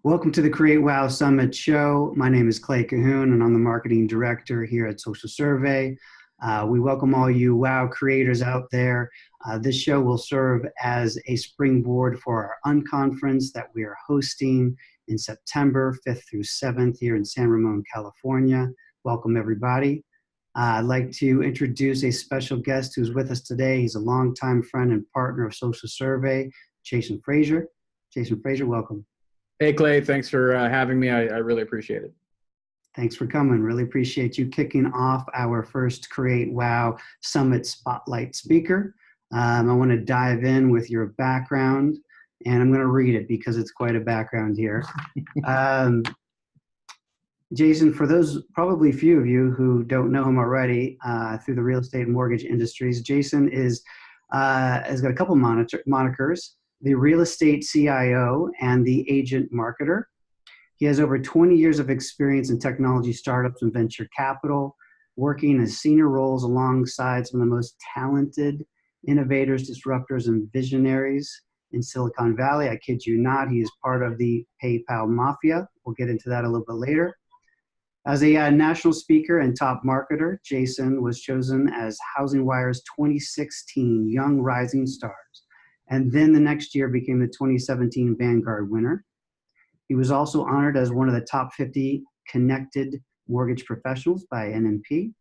Welcome to the Create Wow Summit show. My name is Clay Cahoon, and I'm the marketing director here at SocialSurvey. We welcome all you wow creators out there. This show will serve as a springboard for our Unconference that we are hosting in September 5th through 7th here in San Ramon, California. Welcome, everybody. I'd like to introduce a special guest who's with us today. He's a longtime friend and partner of SocialSurvey, Jason Frazier. Jason Frazier, welcome. Hey, Clay, thanks for having me. I really appreciate it. Thanks for coming. Really appreciate you kicking off our first Create Wow Summit Spotlight speaker. I want to dive in with your background, and I'm going to read it because it's quite a background here. Jason, for those probably few of you who don't know him already through the real estate and mortgage industries, Jason has got a couple monikers: the real estate CIO and the agent marketer. He has over 20 years of experience in technology startups and venture capital, working in senior roles alongside some of the most talented innovators, disruptors, and visionaries in Silicon Valley. I kid you not, he is part of the PayPal Mafia. We'll get into that a little bit later. As a national speaker and top marketer, Jason was chosen as Housing Wire's 2016 Young Rising Stars, and then the next year became the 2017 Vanguard winner. He was also honored as one of the top 50 connected mortgage professionals by NMP,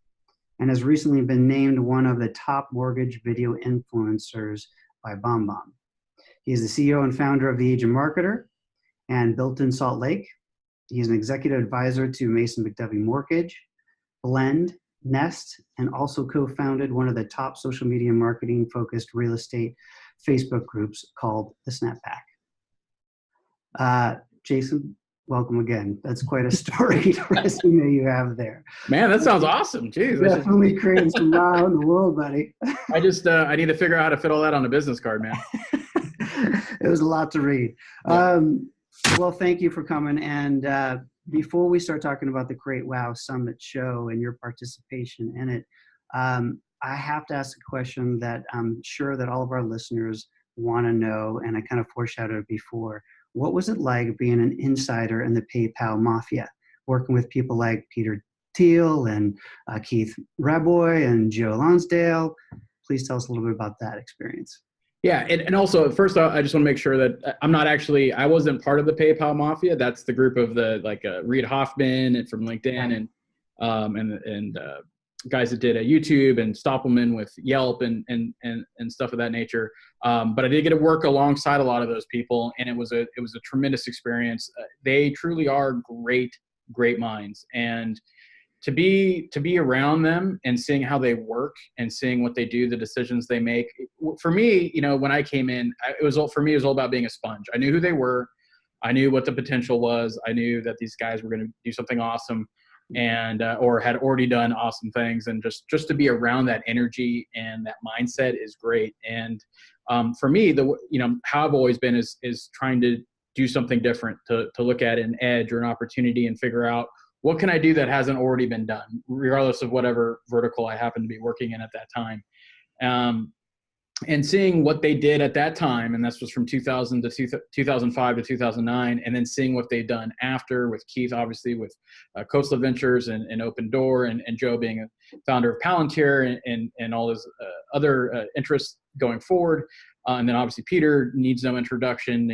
and has recently been named one of the top mortgage video influencers by BombBomb. He is the CEO and founder of The Agent Marketer and Built in Salt Lake. He is an executive advisor to Mason McDovey Mortgage, Blend, Nest, and also co-founded one of the top social media marketing focused real estate Facebook groups called The Snapback. Jason, welcome again. That's quite a storied resume you have there. Man, that sounds awesome. Jeez, definitely creating some wow in the world, buddy. I need to figure out how to fit all that on a business card, man. It was a lot to read. Yeah. Well, thank you for coming. And before we start talking about the Create Wow Summit show and your participation in it, I have to ask a question that I'm sure that all of our listeners want to know, and I kind of foreshadowed it before. What was it like being an insider in the PayPal Mafia, working with people like Peter Thiel and Keith Raboy and Joe Lonsdale? Please tell us a little bit about that experience. Yeah, and also, first, I just want to make sure that I wasn't part of the PayPal Mafia. That's the group of Reid Hoffman from LinkedIn and guys that did YouTube, and Stoppelman with Yelp and stuff of that nature. But I did get to work alongside a lot of those people, and it was a tremendous experience. They truly are great minds, and to be around them and seeing how they work and seeing what they do, the decisions they make. For me, when I came in, it was all about being a sponge. I knew who they were. I knew what the potential was. I knew that these guys were going to do something awesome, and or had already done awesome things, and just to be around that energy and that mindset is great. And for me, how I've always been is trying to do something different, to look at an edge or an opportunity and figure out, what can I do that hasn't already been done, regardless of whatever vertical I happen to be working in at that time. And seeing what they did at that time, and this was from 2000 to 2005 to 2009, and then seeing what they've done after, with Keith, obviously, with Coastal Ventures and Open Door, and Joe being a founder of Palantir and all his other interests going forward. And then obviously Peter needs no introduction.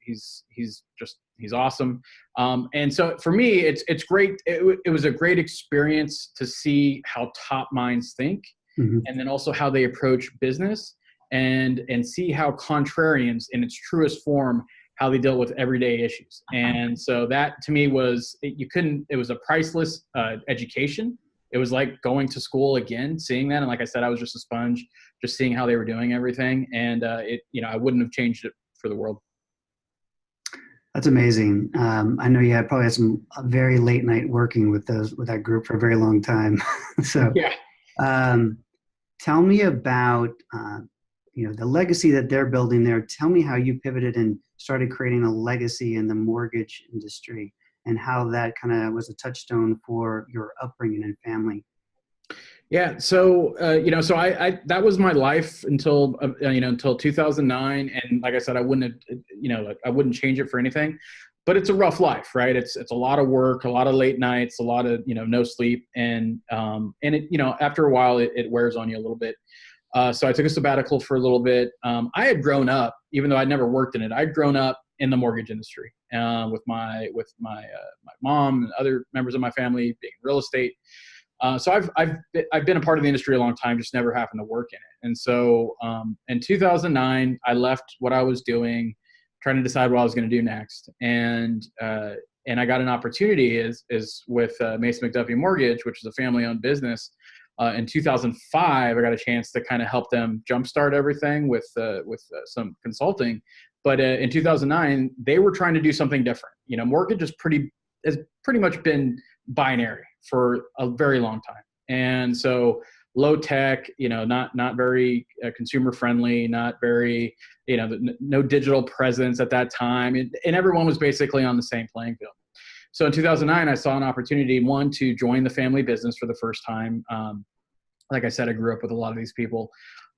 He's awesome. And so for me, it's great. It was a great experience to see how top minds think, and then also how they approach business, and see how contrarians in its truest form, how they deal with everyday issues. And so that to me was, it was a priceless education. It was like going to school again, seeing that. And like I said, I was just a sponge, just seeing how they were doing everything. And I wouldn't have changed it for the world. That's amazing. I know you probably had some very late night working with that group for a very long time. So yeah. Tell me about the legacy that they're building there. Tell me how you pivoted and started creating a legacy in the mortgage industry, and how that kind of was a touchstone for your upbringing and family. Yeah. So, I that was my life until 2009. And like I said, I wouldn't change it for anything. but it's a rough life, right? It's a lot of work, a lot of late nights, a lot of, no sleep. And it, after a while it wears on you a little bit. So I took a sabbatical for a little bit. I had grown up, even though I'd never worked in it, I'd grown up in the mortgage industry with my mom and other members of my family being in real estate. So I've been a part of the industry a long time, just never happened to work in it. And so in 2009, I left what I was doing, trying to decide what I was going to do next. And I got an opportunity is with Mason McDuffie Mortgage, which is a family-owned business. In 2005, I got a chance to kind of help them jumpstart everything with some consulting. But in 2009, they were trying to do something different. Mortgage has pretty much been binary for a very long time. And so low tech, not very consumer friendly, not very, no digital presence at that time. And everyone was basically on the same playing field. So in 2009, I saw an opportunity, one, to join the family business for the first time. Like I said, I grew up with a lot of these people.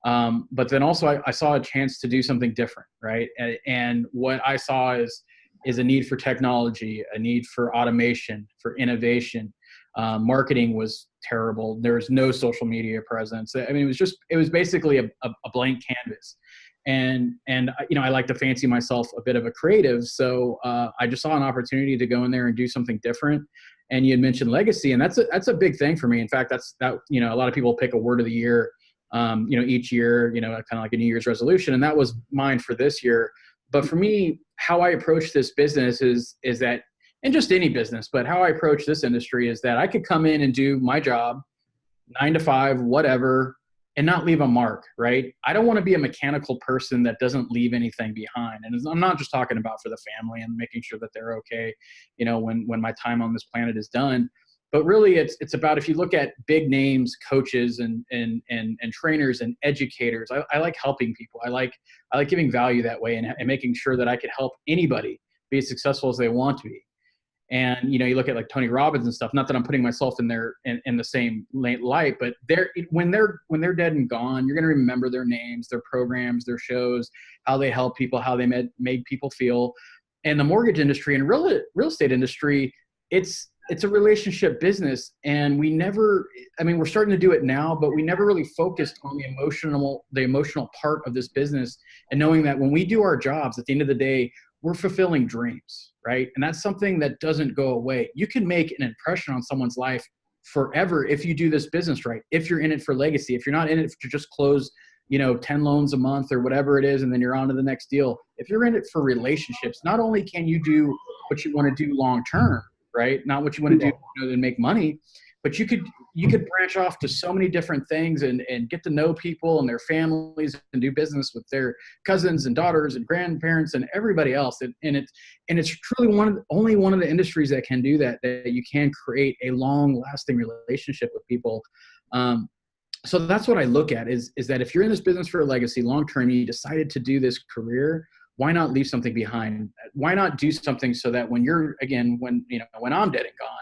But then also I saw a chance to do something different, right? And what I saw is a need for technology, a need for automation, for innovation. Marketing was terrible. There was no social media presence. I mean, it was basically a blank canvas. And I like to fancy myself a bit of a creative. So I just saw an opportunity to go in there and do something different. And you had mentioned legacy, and that's a big thing for me. In fact, a lot of people pick a word of the year, each year, kind of like a New Year's resolution. And that was mine for this year. But for me, how I approach this business is that, and just any business, but how I approach this industry is that I could come in and do my job 9 to 5, whatever, and not leave a mark, right? I don't want to be a mechanical person that doesn't leave anything behind. And I'm not just talking about for the family and making sure that they're okay, when my time on this planet is done. But really, it's about, if you look at big names, coaches and trainers and educators, I like helping people. I like giving value that way and making sure that I could help anybody be as successful as they want to be. And, you look at like Tony Robbins and stuff, not that I'm putting myself in the same light, but when they're dead and gone, you're going to remember their names, their programs, their shows, how they help people, how they made people feel. And the mortgage industry and real estate industry, it's a relationship business. And we're starting to do it now, but we never really focused on the emotional part of this business, and knowing that when we do our jobs, at the end of the day, we're fulfilling dreams, right? And that's something that doesn't go away. You can make an impression on someone's life forever if you do this business right, if you're in it for legacy, if you're not in it to just close, 10 loans a month or whatever it is, and then you're on to the next deal. If you're in it for relationships, not only can you do what you want to do long-term, right? Not what you want to do and make money, but you could branch off to so many different things and get to know people and their families and do business with their cousins and daughters and grandparents and everybody else. And it's truly only one of the industries that can do that you can create a long lasting relationship with people. So that's what I look at is that if you're in this business for a legacy long-term, you decided to do this career, why not leave something behind? Why not do something so that when when I'm dead and gone,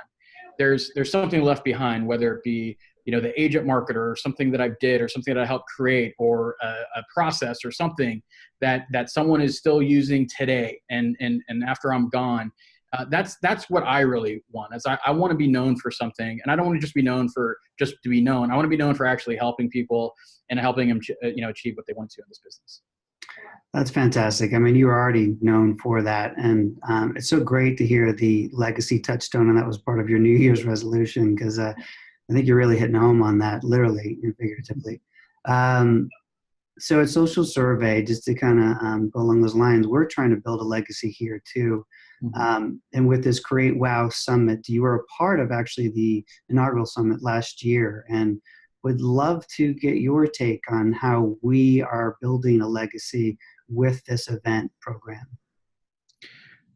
there's something left behind, whether it be, the agent marketer or something that I did or something that I helped create or a process or something that someone is still using today. And after I'm gone, that's what I really want. Is I want to be known for something, and I don't want to just be known for just to be known. I want to be known for actually helping people and helping them, achieve what they want to in this business. That's fantastic. I mean, you are already known for that. And it's so great to hear the legacy touchstone, and that was part of your New Year's resolution, because I think you're really hitting home on that, literally and figuratively. So at SocialSurvey, just to kind of go along those lines, we're trying to build a legacy here too. And with this Create Wow Summit, you were a part of actually the inaugural summit last year, and would love to get your take on how we are building a legacy with this event program.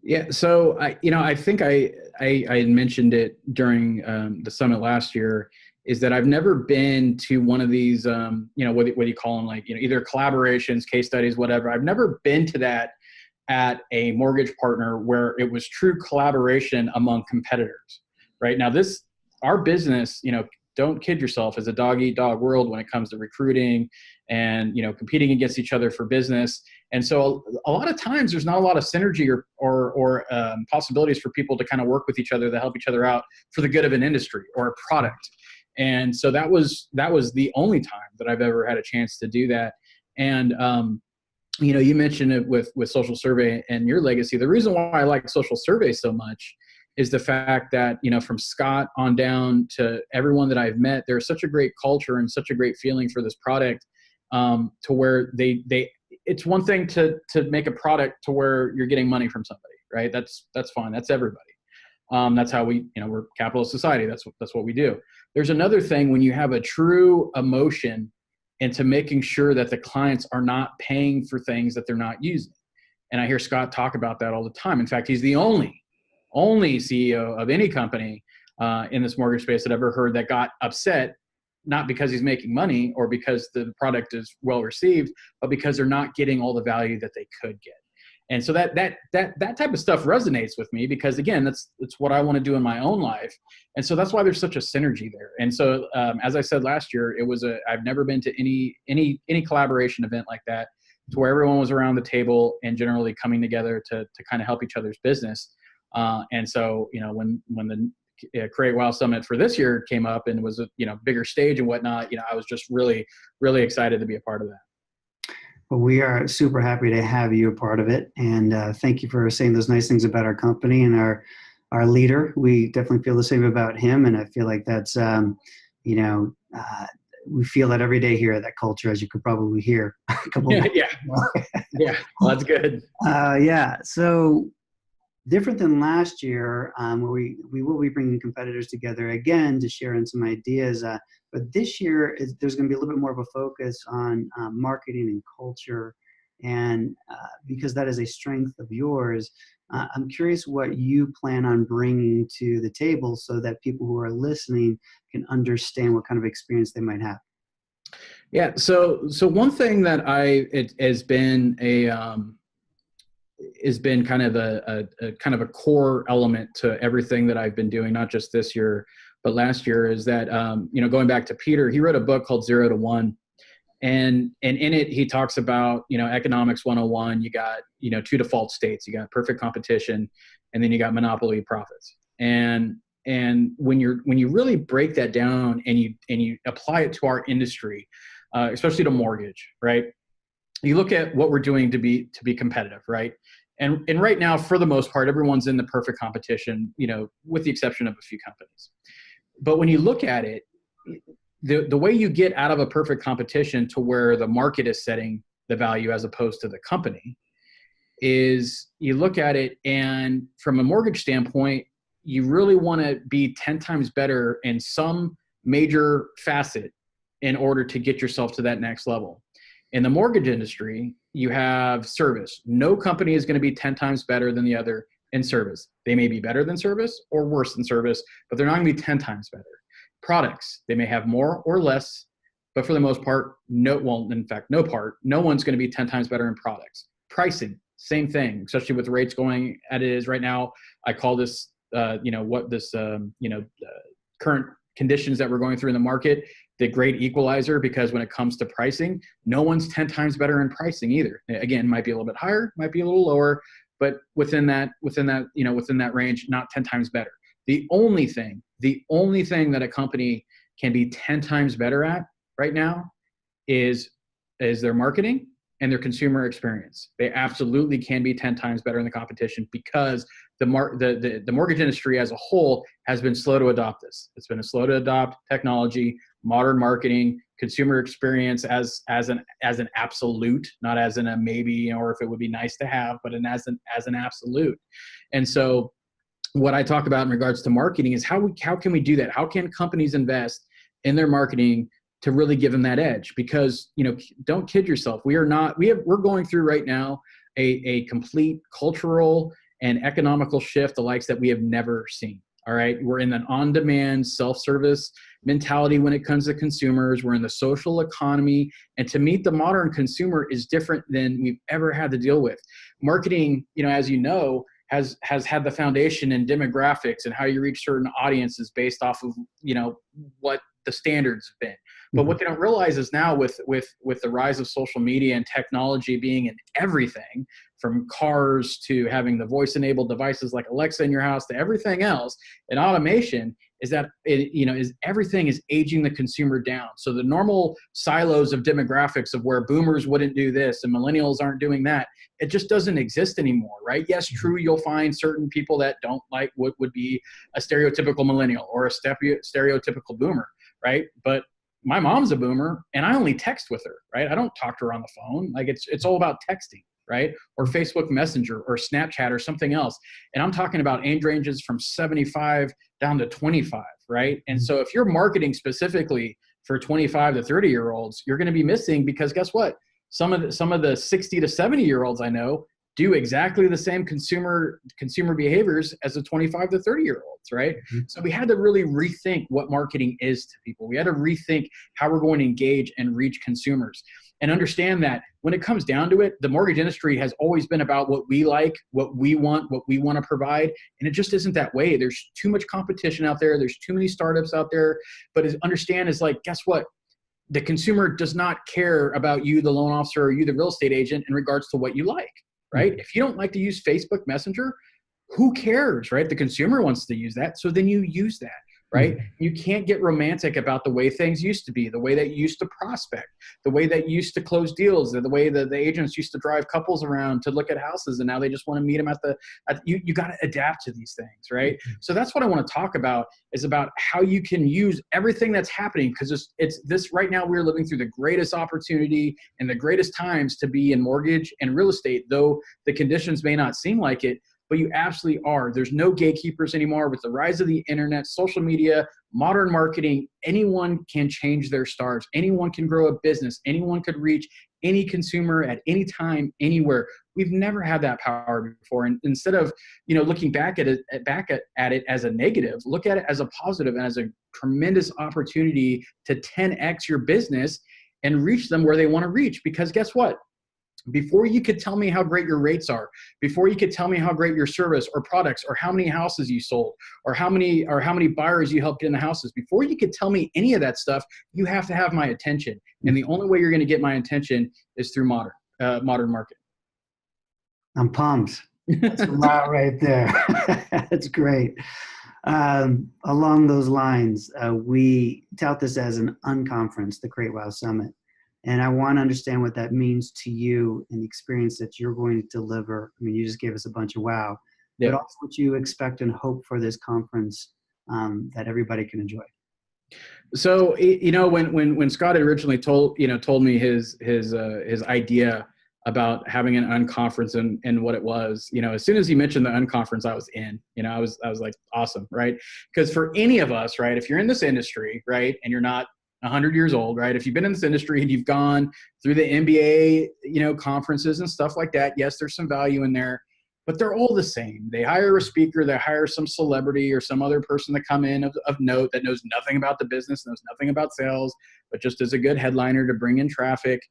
Yeah, so I think I had mentioned it during the summit last year, is that I've never been to one of these, what do you call them, like, either collaborations, case studies, whatever. I've never been to that at a mortgage partner where it was true collaboration among competitors. Right now, our business, don't kid yourself, is a dog-eat-dog world when it comes to recruiting and, competing against each other for business. And so a lot of times there's not a lot of synergy or possibilities for people to kind of work with each other to help each other out for the good of an industry or a product. And so that was the only time that I've ever had a chance to do that. And, you mentioned it with SocialSurvey and your legacy. The reason why I like SocialSurvey so much is the fact that, from Scott on down to everyone that I've met, there's such a great culture and such a great feeling for this product, to where it's one thing to make a product to where you're getting money from somebody, right? That's fine. That's everybody. That's how we're a capitalist society. That's what we do. There's another thing when you have a true emotion into making sure that the clients are not paying for things that they're not using. And I hear Scott talk about that all the time. In fact, he's the only CEO of any company in this mortgage space that I've ever heard that got upset, not because he's making money or because the product is well received, but because they're not getting all the value that they could get. And so that type of stuff resonates with me because, again, that's what I want to do in my own life. And so that's why there's such a synergy there. And so, as I said last year, I've never been to any collaboration event like that, to where everyone was around the table and generally coming together to kind of help each other's business. And so, when the Create Wow Summit for this year came up and was a bigger stage and whatnot, I was just really, really excited to be a part of that. Well, we are super happy to have you a part of it, and thank you for saying those nice things about our company and our leader. We definitely feel the same about him, and I feel like that's we feel that every day here at that culture, as you could probably hear. Yeah, well, that's good. Yeah, so different than last year, where we will be bringing competitors together again to share in some ideas. But this year, there's going to be a little bit more of a focus on marketing and culture. And because that is a strength of yours, I'm curious what you plan on bringing to the table so that people who are listening can understand what kind of experience they might have. Yeah. So one thing that it has been kind of a core element to everything that I've been doing, not just this year, but last year, is that, going back to Peter, he wrote a book called 0 to 1. And in it, he talks about, economics 101, you got, 2 default states, you got perfect competition, and then you got monopoly profits. And when you really break that down and you apply it to our industry, especially to mortgage, right? You look at what we're doing to be competitive, right? And right now, for the most part, everyone's in the perfect competition, with the exception of a few companies. But when you look at it, the way you get out of a perfect competition to where the market is setting the value as opposed to the company is you look at it, and from a mortgage standpoint, you really want to be 10 times better in some major facet in order to get yourself to that next level. In the mortgage industry, you have service. No company is going to be 10 times better than the other in service. They may be better than service or worse than service, but they're not going to be 10 times better. Products, they may have more or less, but for the most part, no one's going to be 10 times better in products. Pricing, same thing, especially with rates going at it is right now. I call this, current conditions that we're going through in the market, the great equalizer, because when it comes to pricing, no one's 10 times better in pricing either. Again, might be a little bit higher, might be a little lower, but within that range, not 10 times better. The only thing that a company can be 10 times better at right now is their marketing and their consumer experience. They absolutely can be 10 times better in the competition because the mortgage industry as a whole has been slow to adopt this. It's been slow to adopt technology, modern marketing, consumer experience as an absolute, not as in a maybe, or if it would be nice to have, but as an absolute. And so what I talk about in regards to marketing is how can we do that? How can companies invest in their marketing to really give them that edge? Because, don't kid yourself. We're going through right now a complete cultural and economical shift, the likes that we have never seen. All right. We're in an on-demand self-service mentality when it comes to consumers. We're in the social economy, and to meet the modern consumer is different than we've ever had to deal with. Marketing, as has had the foundation in demographics and how you reach certain audiences based off of, what the standards have been. But what they don't realize is now with the rise of social media and technology being in everything, from cars to having the voice enabled devices like Alexa in your house to everything else, and automation, is that everything is aging the consumer down. So the normal silos of demographics of where boomers wouldn't do this and millennials aren't doing that, it just doesn't exist anymore, right? Yes, true, you'll find certain people that don't like what would be a stereotypical millennial or a stereotypical boomer, right? But my mom's a boomer and I only text with her, right? I don't talk to her on the phone. Like it's all about texting, right? Or Facebook Messenger or Snapchat or something else. And I'm talking about age ranges from 75 down to 25, right? And so if you're marketing specifically for 25 to 30-year-olds, you're going to be missing, because guess what? Some of the 60 to 70-year-olds I know do exactly the same consumer behaviors as the 25 to 30-year-olds, right? So we had to really rethink what marketing is to people. We had to rethink how we're going to engage and reach consumers, and understand that when it comes down to it, the mortgage industry has always been about what we like, what we want to provide. And it just isn't that way. There's too much competition out there. There's too many startups out there. But understand is like, guess what? The consumer does not care about you, the loan officer, or you, the real estate agent, in regards to what you like, right? If you don't like to use Facebook Messenger, who cares, right? The consumer wants to use that. So then you use that, right? You can't get romantic about the way things used to be, the way that you used to prospect, the way that you used to close deals, the way that the agents used to drive couples around to look at houses, and now they just want to meet them you got to adapt to these things, right? So that's what I want to talk about, is about how you can use everything that's happening, because it's this right now. We're living through the greatest opportunity and the greatest times to be in mortgage and real estate, though the conditions may not seem like it. But you absolutely are. There's no gatekeepers anymore. With the rise of the internet, social media, modern marketing, anyone can change their stars. Anyone can grow a business. Anyone could reach any consumer at any time, anywhere. We've never had that power before. And instead of looking back at it as a negative, look at it as a positive and as a tremendous opportunity to 10x your business and reach them where they want to reach. Because guess what? Before you could tell me how great your rates are, before you could tell me how great your service or products, or how many houses you sold, or how many buyers you helped get in the houses, before you could tell me any of that stuff, you have to have my attention. And the only way you're going to get my attention is through modern marketing. I'm pumped. That's a lot right there. That's great. Along those lines, we tout this as an Unconference, the Create Wow Summit. And I want to understand what that means to you and the experience that you're going to deliver. I mean, you just gave us a bunch of wow, but also what you expect and hope for this conference that everybody can enjoy. So, when Scott originally told me his idea about having an Unconference and what it was, as soon as he mentioned the Unconference, I was in. I was like, awesome, right? Because for any of us, right, if you're in this industry, right, and you're not 100 years old, right? If you've been in this industry and you've gone through the MBA, conferences and stuff like that, yes, there's some value in there, but they're all the same. They hire a speaker, they hire some celebrity or some other person to come in of note that knows nothing about the business, knows nothing about sales, but just as a good headliner to bring in traffic.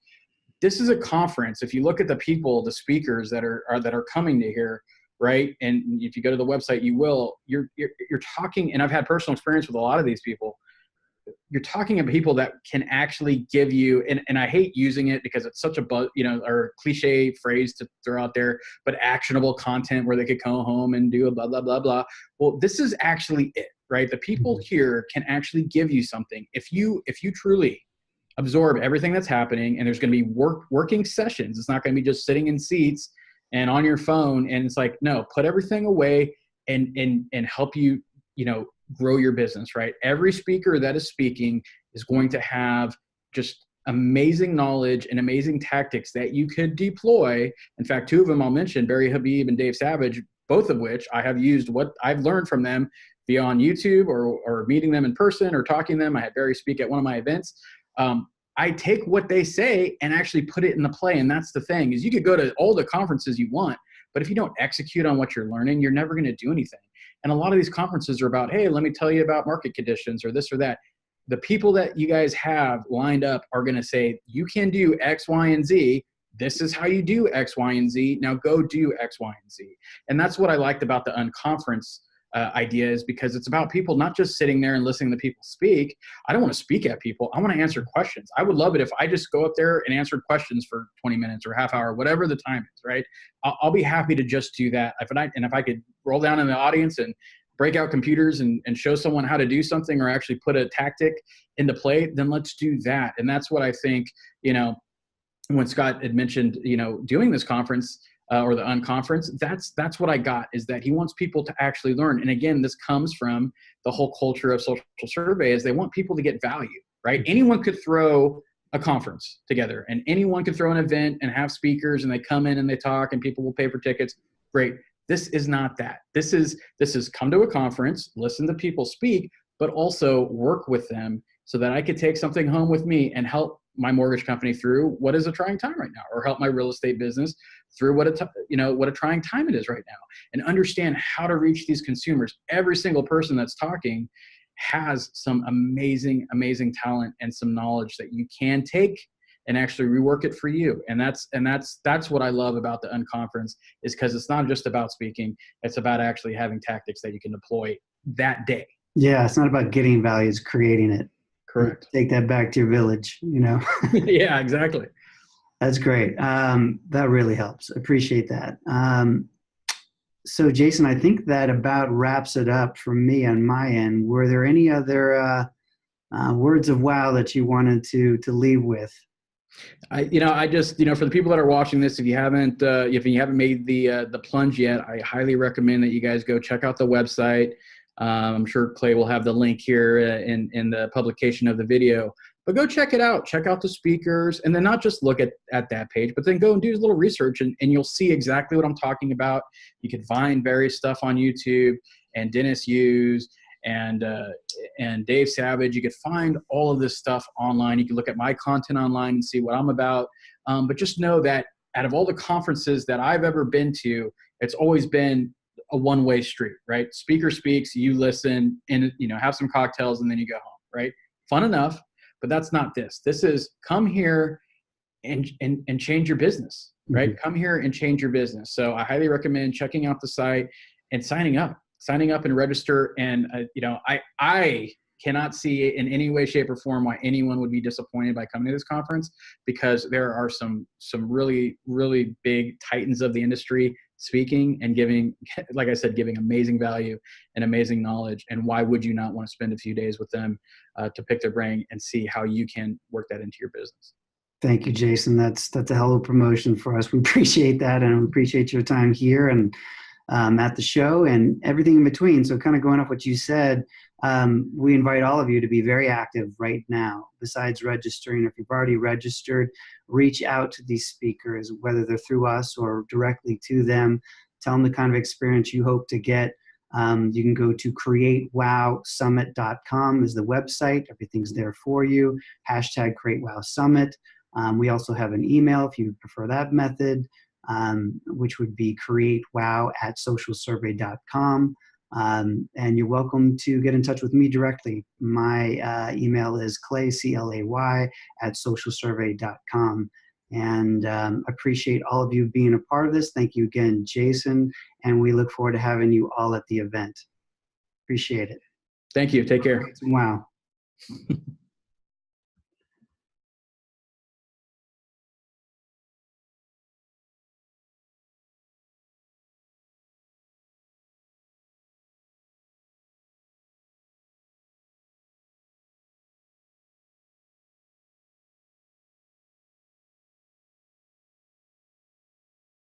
This is a conference. If you look at the people, the speakers that are coming to here, right? And if you go to the website, you're talking, and I've had personal experience with a lot of these people. You're talking about people that can actually give you, and I hate using it because it's such a or cliche phrase to throw out there, but actionable content where they could go home and do a blah, blah, blah, blah. Well, this is actually it, right? The people here can actually give you something. If you truly absorb everything that's happening, and there's going to be working sessions. It's not going to be just sitting in seats and on your phone. And it's like, no, put everything away and help you, grow your business, right? Every speaker that is speaking is going to have just amazing knowledge and amazing tactics that you could deploy. In fact, two of them I'll mention, Barry Habib and Dave Savage, both of which I have used what I've learned from them via on YouTube or meeting them in person or talking to them. I had Barry speak at one of my events. I take what they say and actually put it in the play. And that's the thing, is you could go to all the conferences you want, but if you don't execute on what you're learning, you're never going to do anything. And a lot of these conferences are about, hey, let me tell you about market conditions or this or that. The people that you guys have lined up are going to say, you can do X, Y, and Z. This is how you do X, Y, and Z. Now go do X, Y, and Z. And that's what I liked about the Unconference idea is because it's about people not just sitting there and listening to people speak. I don't want to speak at people. I want to answer questions. I would love it if I just go up there and answered questions for 20 minutes or half hour, whatever the time is, right? I'll be happy to just do that. If I could roll down in the audience and break out computers and show someone how to do something or actually put a tactic into play, then let's do that. And that's what I think, when Scott had mentioned, doing this conference, or the Unconference, that's what I got, is that he wants people to actually learn. And again, this comes from the whole culture of SocialSurvey, is they want people to get value, right? Anyone could throw a conference together, and anyone could throw an event and have speakers, and they come in and they talk and people will pay for tickets. Great. This is not that. This is come to a conference, listen to people speak, but also work with them so that I could take something home with me and help my mortgage company through what is a trying time right now, or help my real estate business through what a trying time it is right now, and understand how to reach these consumers. Every single person that's talking has some amazing, amazing talent and some knowledge that you can take and actually rework it for you. And that's what I love about the Unconference, is because it's not just about speaking, it's about actually having tactics that you can deploy that day. Yeah, it's not about getting value, it's creating it. Correct. Take that back to your village, Yeah, exactly. That's great. That really helps. Appreciate that. So Jason, I think that about wraps it up for me on my end. Were there any other words of wow that you wanted to leave with? I just, for the people that are watching this, if you haven't made the plunge yet, I highly recommend that you guys go check out the website. I'm sure Clay will have the link here in the publication of the video, but go check it out. Check out the speakers, and then not just look at that page, but then go and do a little research, and you'll see exactly what I'm talking about. You can find various stuff on YouTube, and Dennis Hughes and Dave Savage. You could find all of this stuff online. You can look at my content online and see what I'm about. But just know that out of all the conferences that I've ever been to, it's always been a one-way street, right? Speaker speaks, you listen, and have some cocktails, and then you go home, right? Fun enough, but that's not this. This is come here and change your business, right? Mm-hmm. Come here and change your business. So I highly recommend checking out the site and signing up and register. And I cannot see in any way, shape, or form why anyone would be disappointed by coming to this conference, because there are some really, really big titans of the industry speaking and giving, like I said, giving amazing value and amazing knowledge. And why would you not want to spend a few days with them to pick their brain and see how you can work that into your business? Thank you, Jason. That's a hell of a promotion for us. We appreciate that, and we appreciate your time here and at the show and everything in between. So kind of going off what you said, we invite all of you to be very active right now. Besides registering, if you've already registered, reach out to these speakers, whether they're through us or directly to them. Tell them the kind of experience you hope to get. You can go to createwowsummit.com is the website. Everything's there for you. # createwowsummit. We also have an email if you prefer that method, which would be createwow@socialsurvey.com. And you're welcome to get in touch with me directly. My email is clay, CLAY, @socialsurvey.com. And appreciate all of you being a part of this. Thank you again, Jason. And we look forward to having you all at the event. Appreciate it. Thank you. Take care. Wow.